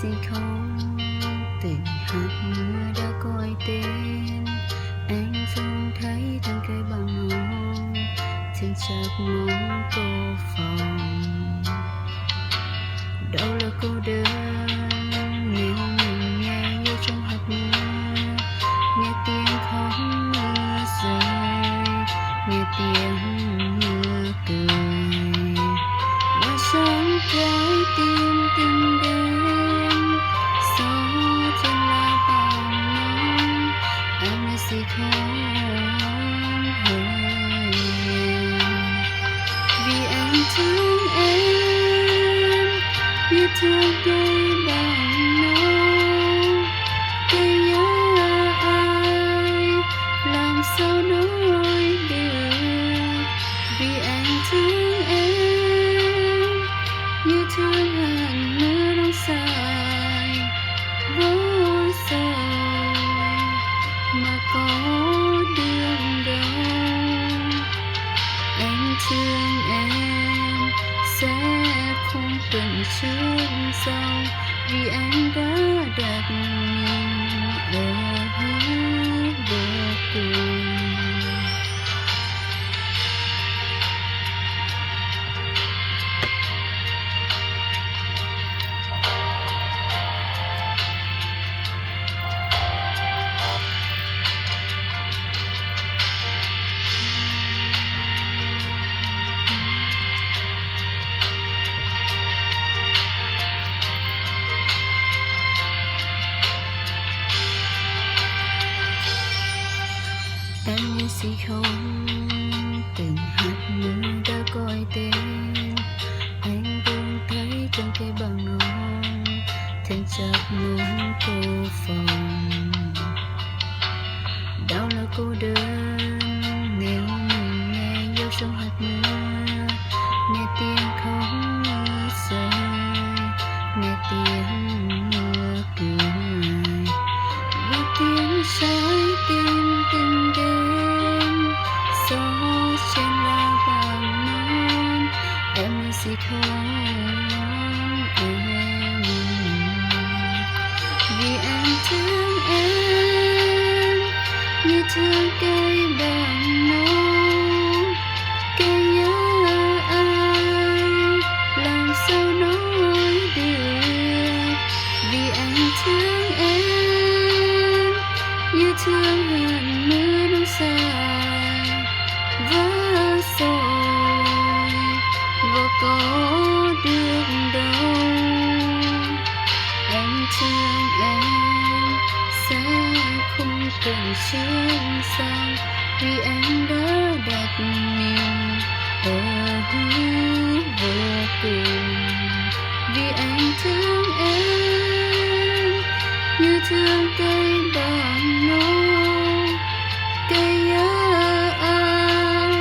gì không từng hạt mưa đã gọi tên anh trông thấy trên cây bằng hồng trên chợt mong cô phòng đâu là cô đơn nếu mình nghe yêu trong hạt mưa nghe tiếng khóc mưa rơi nghe tiếng mưa cười và sáng trái tim từng đêm gió trên lá vàng nắng em là gì không hơi vì anh thương em như thương cây bằng nắng cây nhớ ai làm sao nói được vì anh thương em như thương hạt mưa đông dài vô rồi mà có đường đâu anh thương em sẽ không cần trước sau vì anh đã đặt mình ở hết vô cùng. Em như gì không từng hạt mưa đã gọi tên anh vẫn thấy trong cây bằng nồng thêm chợt muốn cô phòng đau là cô đơn nếu mình nghe yêu trong hạt mưa nghe tiếng khóc mưa rơi nghe tiếng mưa cười và tiếng trái tim từng đêm gió trên lá vàng non em là gì không em vì anh thương em như thương cây bằng nắng cây nhớ ai làm sao nói được vì anh thương em như thương hạt mưa đông dài vỡ rồi và có được đâu anh thương em sẽ không cần trước sau vì anh đã đặt mình ở hướng vô cùng vì anh thương em như thương cây bằng nắng cây nhớ ai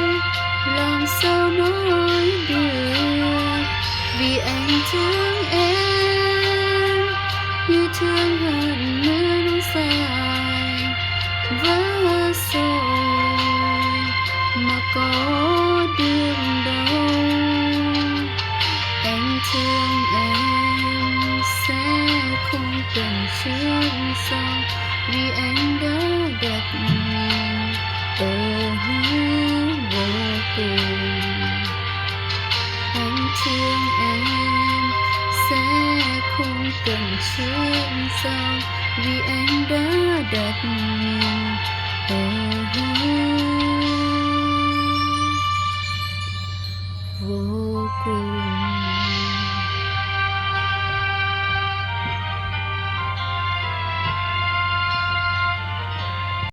làm sao nói được vì anh thương em như thương hạt mưa đông dài vỡ rồi mà có đường đâu anh thương em sẽ không cần trước sau vì anh đã đặt mình ở hướng vô cùng anh thương em sẽ không cần trước sau vì anh đã đặt mình ở hướng